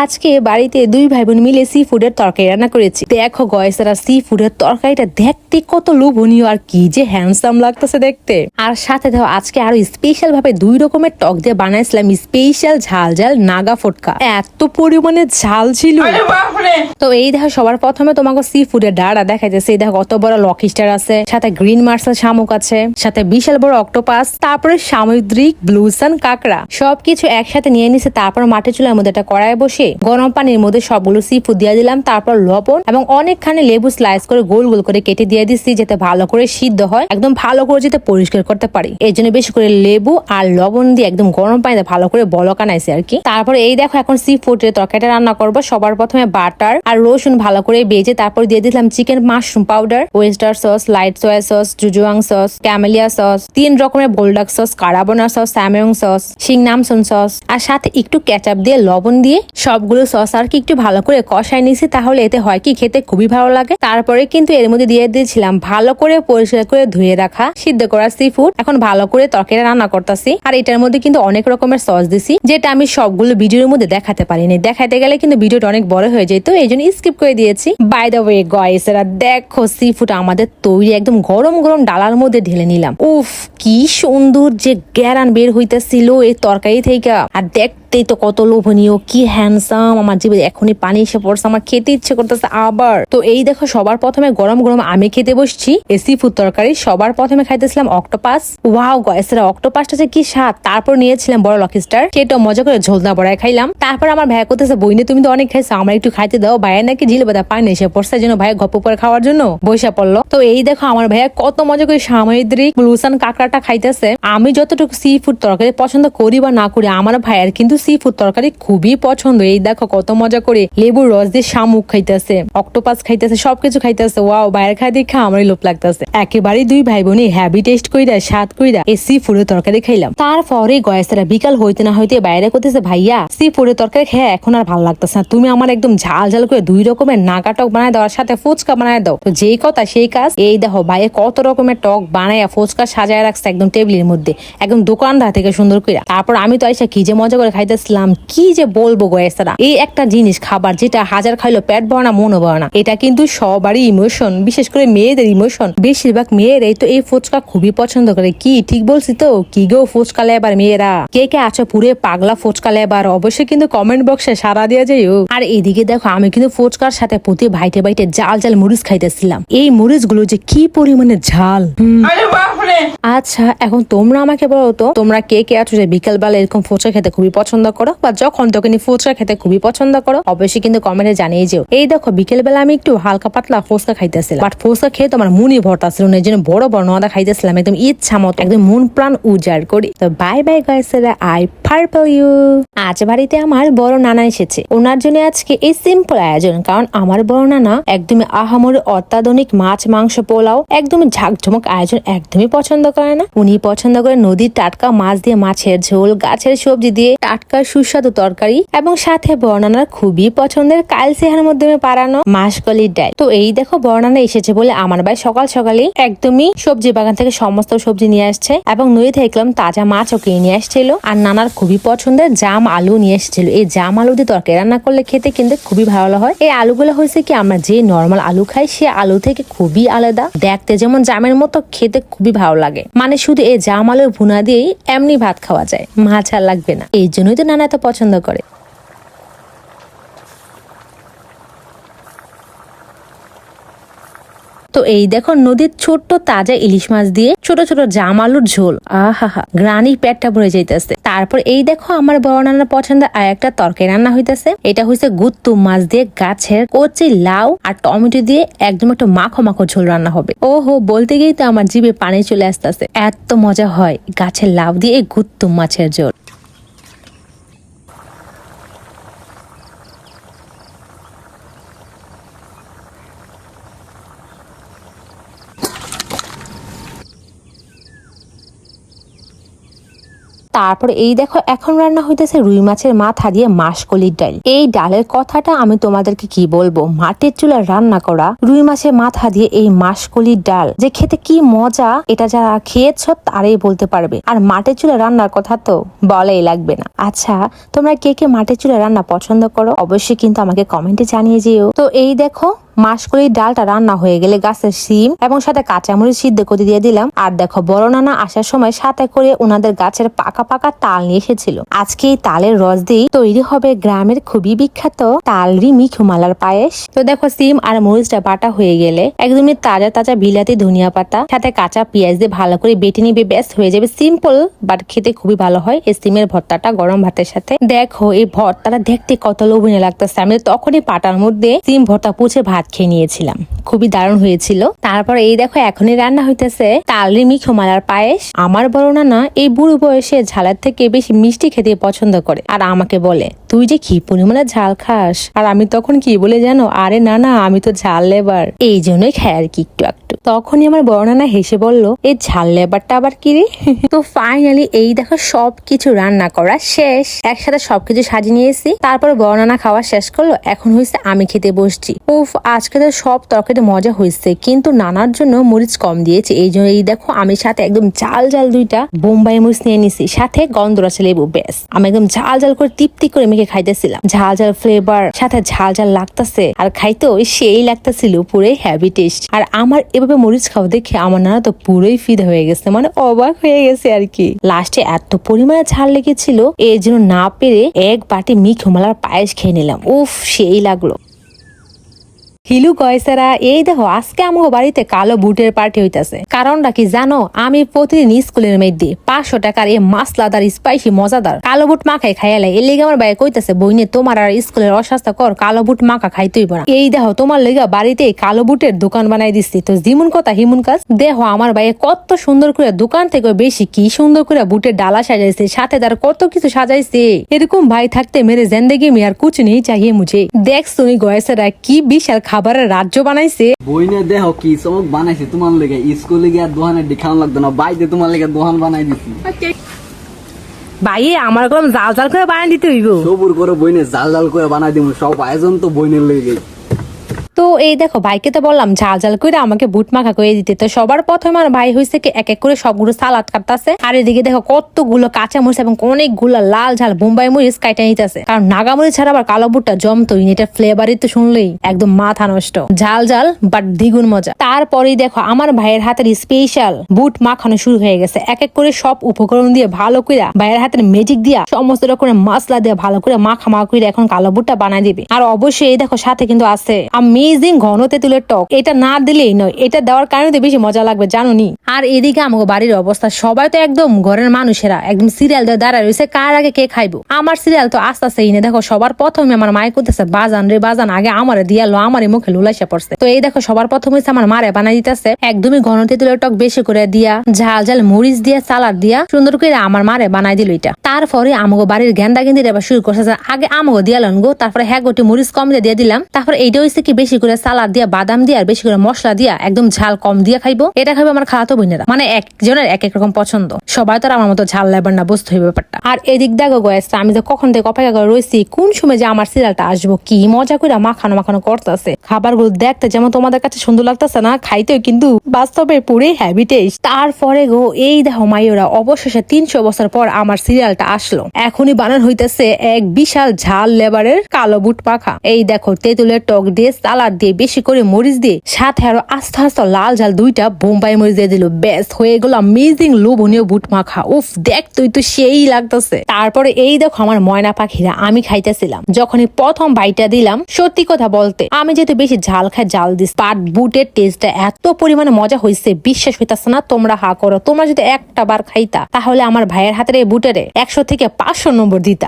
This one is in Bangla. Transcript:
আজকে বাড়িতে দুই ভাই বোন মিলে সি ফুডের তরকারি রান্না করেছি। দেখো গয়েসরা, সি ফুডের তরকারিটা দেখতে কত লোভনীয় আর কি যে হ্যান্ডসাম লাগতেছে দেখতে। আর সাথে দেখো আজকে আরো স্পেশাল ভাবে দুই রকমের টক দিয়ে বানাইছিলাম স্পেশাল ঝাল ঝাল নাগা ফটকা। এত পরিমাণে ঝাল ছিল। তো এই দেখো সবার প্রথমে তোমাকে সি ফুডের ডাড়া দেখাইতেছে। এই দেখো কত বড় লকিস্টার আছে, সাথে গ্রিন মার্শাল শামুক আছে, সাথে বিশাল বড় অক্টোপাস, তারপরে সামুদ্রিক ব্লুসান কাঁকড়া, সবকিছু একসাথে নিয়ে নিছে। তারপর মাটি চুলার মধ্যে একটা কড়াই বসে গরম পানির মধ্যে সবগুলো সি ফুড দিয়ে দিলাম। তারপর লবণ এবং অনেকখানি লেবু স্লাইস করে গোল গোল করে কেটে দিয়ে দিচ্ছি, যাতে ভালো করে সিদ্ধ হয়, একদম ভালো করে যাতে পরিষ্কার করতে পারি। এই জন্য বেশি করে লেবু আর লবণ দিয়ে একদম গরম পানিতে ভালো করে বলক আনাইছে আর কি। তারপরে এই দেখো এখন সি ফুডের তরকারিটা রান্না করবো। সবার প্রথমে বাটার আর রসুন ভালো করে ভেজে তারপর দিয়ে দিলাম chicken mushroom powder, oyster sauce, light soya sauce, জুজুয়াং সস, ক্যামেলিয়া সস, 3 রকমের Buldak sauce, carbonara sauce, Samyang sauce, শিংনামসন সস, আর সাথে একটু কেচাপ দিয়ে লবণ দিয়ে সবগুলো সস আর কি একটু ভালো করে কষাই নিছি। তাহলে এতে হয় কি খেতে খুবই ভালো লাগে। তারপরে কিন্তু এর মধ্যে দিয়ে দিয়েছিলাম ভালো করে পরিষ্কার করে ধুয়ে রাখা সিদ্ধ করা সি ফুড। এখন ভালো করে তরকারি রান্না করতেছি। আর এটার মধ্যে কিন্তু অনেক রকমের সস দিছি, যেটা আমি সবগুলো ভিডিওর মধ্যে দেখাতে পারিনি। দেখাতে গেলে কিন্তু ভিডিওটা অনেক বড় হয়ে যেত, এই জন্য স্কিপ করে দিয়েছি। বাই দ্য ওয়ে গাইস, এরা দেখো সি ফুড আমাদের তৈরি একদম গরম গরম ডালার মধ্যে ঢেলে নিলাম। উফ, কি সুন্দর যে গ্যারান বের হইতেছিল এই তরকারি থেকে। আর দেখতেই তো কত লোভনীয়, কি হ্যান্ডসাম। আমার জিভে এখনই পানি এসে পড়ছে, আমার খেতে ইচ্ছে করতেছে আবার। তো এই দেখো সবার প্রথমে গরম গরম আমি খেতে বসছি এই সি ফুড তরকারি। সবার প্রথমে খাইতেছিলাম অক্টোপাস। ওয়াও গাইস, অক্টোপাসটা যে কি স্বাদ। তারপর নিয়েছিলাম বড় লকিস্টার, সেটা মজা করে ঝোলদা বড়াই খাইলাম। তারপর আমার ভাই করতেছে, বইনে তুমি তো অনেক খাইছো, আমার একটু খাইতে দাও। ভাইয়া নাকি ঝিলে বাদা পানি এসে পড়ছে, জন্য ভাইয়া গপ্প করে খাওয়ার জন্য বসে পড়লো। তো এই দেখো আমার ভাইয়া কত মজা করে সামুদ্রিক ব্লুসান কাঁকড়াটা খাইতেছে। আমি যতটুকু সি ফুড তরকারি পছন্দ করি বা না করি, আমার ভাইয়ের কিন্তু সি ফুড তরকারি খুবই পছন্দ। এই দেখো কত মজা করে লেবুর রস দিয়ে শামুক খাইতেছে, অক্টোপাস খাইতেছে, সবকিছু খাইতেছে। ওয়াও, ভাইয়ের খাই দেখা আমারই লোভ লাগতেছে। একেবারেই দুই ভাই বোনই হ্যাভি টেস্ট কইরা স্বাদ কইরা এই সি ফুডের তরকারি খাইলাম। তারপরে গয়েসরা বিকাল হইতে না হইতে বাইরে করতেছে, ভাইয়া সি ফুডের তরকারি খেয়ে এখন আর ভালো লাগতেছে না, তুমি আমার একদম ঝাল ঝাল করে 2 রকমের নাগা টক বানায় দাও, আর সাথে ফুচকা বানায় দাও। তো যেই কথা সেই কাজ। এই দেখো ভাইয়া কত রকমের টক বানায়া ফুচকা সাজায় রাখছে একদম টেবিলের মধ্যে, একদম দোকানদার থেকে সুন্দর করে। তারপর আমি তো আইসা কি যে মজা করে খাইতেছিলাম, কি যে বলবো গয়েসরা। এই একটা জিনিস খাবার যেটা হাজার খাইলো পেট ভরে না মনও ভরে না, এটা কিন্তু সবারই ইমোশন, বিশেষ করে মেয়েদের ইমোশন। বেশিরভাগ মেয়েরাই তো এই ফুচকা খুবই পছন্দ করে। কি ঠিক বলছি তো? কি গো ফুচকা লেবার মেয়েরা, কে কে আছো পুরে পাগলা ফুচকা লেবার? অবশ্যই কিন্তু কমেন্ট বক্সে সারা দিয়া যাইও। আর এদিকে দেখো আমি কিন্তু ফুচকার সাথে প্রতি বাইটে বাইটে জাল জাল মরিচ খাইতেছিলাম। এই মরিচ গুলো যে কি পরিমাণে ঝাল। আচ্ছা এখন তোমরা আমাকে বলো তো, তোমরা কে কে আছো যে বিকেল বেলা এরকম ফুচকা খেতে খুবই পছন্দ করো, বা যখন তখনই ফুচকা খেতে খুবই পছন্দ করো? অবশ্যই কিন্তু কমেন্টে জানিয়ে যেও। এই দেখো বিকেল বেলা আমি একটু হালকা পাতলা ফুচকা খাইতেছিলাম, বাট ফুচকা খেয়ে তোমার মনই ভরতা ছিল না, এই জন্য বড় বড় নদা খাইতেছিলাম একদম ইচ্ছা মতো, একদম মন প্রাণ উজাড় করি। তো bye bye guys, I purple you. আজ বাড়িতে আমার বড় নানা এসেছে, ওনার জন্য আজকে এই সিম্পল আয়োজন। কারণ আমার বড় নানা একদমই আহামরি অত্যাধুনিক মাছ মাংস পোলাও একদমই ঝাঁকঝমক আয়োজন একদমই পছন্দ করে না। উনি পছন্দ করে নদীর টাটকা মাছ দিয়ে মাছের ঝোল, গাছের সবজি দিয়ে টাটকা সুস্বাদু তরকারি, এবং সাথে বর্ণনার খুবই পছন্দের কালসিহার মাধ্যমে পারানো মাসকলির ডাল। তো এই দেখো বর্ণনা এসেছে বলে আমার ভাই সকাল সকালেই একদমই সবজি বাগান থেকে সমস্ত সবজি নিয়ে আসছে, এবং নদী থেকে তাজা মাছও কিনে নিয়ে আসছিল। আর নানার খুবই পছন্দের জাম আলু নিয়ে এসেছিল। এই জাম আলু দিয়ে তরকারি রান্না করলে খেতে কিন্তু খুবই ভালো হয়। এই আলুগুলো হয়েছে কি, আমরা যে নর্মাল আলু খাই সে আলু থেকে খুবই আলাদা। দেখতে যেমন জামের মতো, খেতে খুবই ভালো লাগে। মানে শুধু এই জাম আলুর ভুনা দিয়েই এমনি ভাত খাওয়া যায়, মাছ আর লাগবে না। এই জন্যই তো নানা এত পছন্দ করে। তো এই দেখো নদীর ছোট্ট তাজা ইলিশ মাছ দিয়ে ছোট ছোট জাম আলুর ঝোল, আহা গ্রানি পেটটা ভরে যাইতেছে। তারপর এই দেখো আমার বড় নানার পছন্দের আর একটা তরকারি রান্না হইতেছে। এটা হইছে গুত্তু মাছ দিয়ে গাছের কচি লাউ আর টমেটো দিয়ে একদম একটা মাখো মাখো ঝোল রান্না হবে। ওহো, বলতে গিয়েই তো আমার জিভে পানি চলে আসতেছে, এত মজা হয় গাছের লাউ দিয়ে এই গুত্তু মাছের ঝোল। তারপর এই দেখো এখন রান্না হইতেছে রুই মাছের মাথা দিয়ে মাসকলির ডাল। এই ডালের কথাটা আমি তোমাদেরকে কি বলবো, মাটির চুলার রান্না করা রুই মাছের মাথা দিয়ে এই মাসকলির ডাল যে খেতে কি মজা, এটা যারা খেয়েছ তারাই বলতে পারবে। আর মাটির চুলা রান্নার কথা তো বলাই লাগবে না। আচ্ছা, তোমরা কে কে মাটির চুলা রান্না পছন্দ করো অবশ্যই কিন্তু আমাকে কমেন্টে জানিয়ে যেও। তো এই দেখো মাসকলির ডালটা রান্না হয়ে গেলে গাছের শিম এবং সাথে কাঁচামরিচ সিদ্ধ করে দিয়ে দিলাম। আর দেখো বড় নানা আসার সময় সাথে করে ওনাদের গাছের পাকা পাকা তাল নিয়ে এসেছিল। আজকে এই তালের রস দিয়ে তৈরি হবে গ্রামের খুবই বিখ্যাত তালরি মিঠুমালার পায়েস। তো দেখো সিম আর মরিচটা বাটা হয়ে গেলে একদমই তাজা তাজা বিলাতি ধনিয়া পাতা সাথে কাঁচা পেঁয়াজ দিয়ে ভালো করে বেটে নিবে, ব্যাস হয়ে যাবে। সিম্পল বাট খেতে খুবই ভালো হয় এই সিমের ভর্তাটা গরম ভাতের সাথে। দেখো এই ভর্তাটা দেখতে কত লোভনীয় লাগতেছে। আমি তখনই পাটার মধ্যে সিম ভর্তা পুছে ভাত খেয়ে নিয়েছিলাম, খুবই দারুণ হয়েছিল। তারপর এই দেখো এখনই রান্না হইতেছে তালরি মিঠুমালার পায়েস। আমার বড় নানা এই বুড়ো বয়সে ঝালের থেকে বেশি মিষ্টি খেতে পছন্দ করে আর আমাকে বলে তুই যে কি পরিমাণে ঝাল খাস। আর আমি তখন কি বলে জানো, আরে না আমি তো ঝাল লেবার, এই জন্যই খাই আর কি একটু একটু। তখনই আমার বড় নানা হেসে বলল এই ঝাল লেবারটা আবার কি রে। তো ফাইনালি এই দেখো সবকিছু রান্না করা শেষ, একসাথে সবকিছু সাজিয়ে নিয়েছি। তারপর বড় নানা খাওয়া শেষ করলো, এখন হয়েছে আমি খেতে বসছি। উফ, আজকে তো সব তরকারি মজা হয়েছে, কিন্তু নানার জন্য মরিচ কম দিয়েছে, এই জন্য এই দেখো আমি সাথে একদম ঝাল ঝাল দুইটা বোম্বাই মরিচ নিয়ে নিছি, সাথে গন্ধরাজ লেবু। ব্যাস আমি একদম ঝাল ঝাল করে তৃপ্তি করে মেখে খাইতেছিলাম। ঝাল ঝাল ফ্লেভার সাথে ঝাল ঝাল লাগতেছে আর খাইতেও সেই লাগতেছিল, পুরোই হ্যাভি টেস্ট। আর আমার এভাবে মরিচ খাওয়া দেখে আমার নানা তো পুরোই ফিদা হয়ে গেছে, মানে অবাক হয়ে গেছে আর কি। লাস্টে এত পরিমাণে ঝাল লেগেছিল এই জন্য না পেরে এক বাটি মিঠুমালার পায়েস খেয়ে নিলাম। উফ, সেই লাগলো। হিলু কয়সারা, এই দেখো আজকে আমার বাড়িতে কালো বুটের পার্টি হইতাছে। কারণটা কি জানো, আমি প্রতিদিন স্কুলের মধ্যে 500 টাকার এই মাসলাদার স্পাইসি মজাদার কালো বুট মাখাই খাইয়ালাই। এর লেগে আমার ভাই কইতাছে বইনে তোমার আর স্কুলের অস্বাস্থ্যকর কালো বুট মাখা খাইতেই না। এই দেখো তোমার লেগা বাড়িতে কালো বুটের দোকান বানাই দিচ্ছি। তো যেমন কথা হিমুন কাজ। দেখো আমার ভাই কত সুন্দর করে দোকান থেকে বেশি কি সুন্দর করে বুটের ডালা সাজাইছে, সাথে তার কত কিছু সাজাইছে। এরকম ভাই থাকতে মেরে জিন্দেগি মে আর কুছ নেই চাহিয়ে মুঝে। দেখ তুমি গয়সারা কি বিশাল খাবারের রাজ্য বানাইছে। বইনে দেখো কি চমক বানাইছে তোমার লেগে। স্কুলে গিয়ে দোকানে দেখানো লাগতো না, বাইরে তোমার লেগে দোকান বানাই দিছি। ভাই আমার কলম জাল জাল করে বানাই দিতে হইব। সবুর করে বইনে জাল জাল করে বানাই দিব, সব আয়োজন তো বইনের লেগে। তো এই দেখো ভাইকে তো বললাম ঝাল ঝাল করে আমাকে বুট মাখা করে দিতে। তো সবার প্রথমে আমার ভাই হয়েছে কি এক এক করে সবগুলো সালাদ কাটতেছে, আর এদিকে দেখো কতগুলো কাঁচা মরিচ এবং অনেকগুলো লাল ঝাল বোম্বাই মরিচ কাইটা নিতেছে। কারণ নাগা মরিচ ছাড়া আবার কালো বুটটা জমতোই, এটা ফ্লেভারই তো শুনলেই একদম মাথা নষ্ট। ঝাল ঝাল বাট দ্বিগুণ মজা। তারপরেই দেখো আমার ভাইয়ের হাতের স্পেশাল বুট মাখানো শুরু হয়ে গেছে। এক এক করে সব উপকরণ দিয়ে ভালো করে ভাইয়ের হাতের ম্যাজিক দিয়া সমস্ত রকমের মশলা দিয়ে ভালো করে মাখা করে এখন কালো বুটটা বানাই দিবে। আর অবশ্যই এই দেখো সাথে কিন্তু আছে অ্যামেজিং ঘন তেঁতুলের টক। এটা না দিলেই নয়, এটা দেওয়ার কারণে তো বেশি মজা লাগবে জানোনি। আর এদিকে আমাকে বাড়ির অবস্থা সবাই তো একদম ঘরের মানুষেরা একদম সিরিয়াল দিয়ে দাঁড়ায় রয়েছে, কার আগে কে খাইবো। আমার সিরিয়াল তো আস্তে আস্তে এনে দেখো সবার প্রথমে আমার মায়ে করতেছে বাজান রে বাজান, আগে আমারে দিয়ালো, আমারই মুখে লুলাইসা পড়ছে। তো এই দেখো সবার প্রথম হচ্ছে আমার মারে বানাই দিতেছে একদমই ঘন তেঁতুলের টক বেশি করে দিয়া, ঝাল ঝাল মরিচ দিয়া, সালাদ দিয়া সুন্দর করে আমার মারে বানাই দিল এটা। তারপরে আমাকে বাড়ির গেন্দা গেন্দির এবার শুরু করছে, আগে আমাকে দিয়ালেন গো, তারপরে হ্যাঁ গোটি মরিচ কম দিয়ে দিলাম। তারপরে এইটা হচ্ছে কি বেশি করে সালাদ দিয়া, বাদাম দিয়া আর বেশি করে মশলা দিয়া একদম ঝাল কম দিয়া খাইবো। এটা খাইবো আমার খালাতো বোনেরা, মানে একজনের এক এক রকম পছন্দ, সবাই তো আমার মতো ঝাল লাগবে না, বুঝতে হইবে ব্যাপারটা। আর এদিক দেখো গয়েসটা আমি তো কখন থেকে অপেক্ষা করে রয়েছি কোন সময় যে আমার সিরিয়ালটা আসবো, কি মজা করে মাখানো করতেছে। খাবারগুলো দেখতে যেমন তোমাদের কাছে সুন্দর লাগতেছে না, খাইতেও কিন্তু বাস্তবে পুরে হ্যাভি টেস্ট। তারপরে গো এই দেখো মাইরা অবশেষে 300 বছর পর আমার সিরিয়ালটা আসলো। এখনই বানান হইতেছে এক বিশাল ঝাল লেবারের কালো বুট মাখা। এই দেখো তেঁতুলের টক দিয়ে, সালাদ দিয়ে, বেশি করে মরিচ দিয়ে, সাথে আরো আস্তে আস্তে লাল ঝাল দুইটা বোম্বাই মরিচ দিয়ে দিল। ব্যাস হয়ে গেল অ্যামেজিং লোভনীয় বুট মাখা। উফ, দেখ তুই তো সেই লাগতেছে। তারপরে এই দেখো আমার ময়না পাখিরা, আমি খাইতেছিলাম যখনই প্রথম বাইটা দিলাম, সত্যি কথা বলতে আমি যেহেতু বেশি ঝাল খাই জাল দিস, বাট বুটের টেস্টটা এত পরিমাণে মজা হয়েছে বিশ্বাস হইতাছে না। তোমরা হা করো, তোমরা যদি একটা বার খাইতা তাহলে আমার ভাইয়ের হাতের এই বুটেরে 100 থেকে 500 নম্বর দিতা।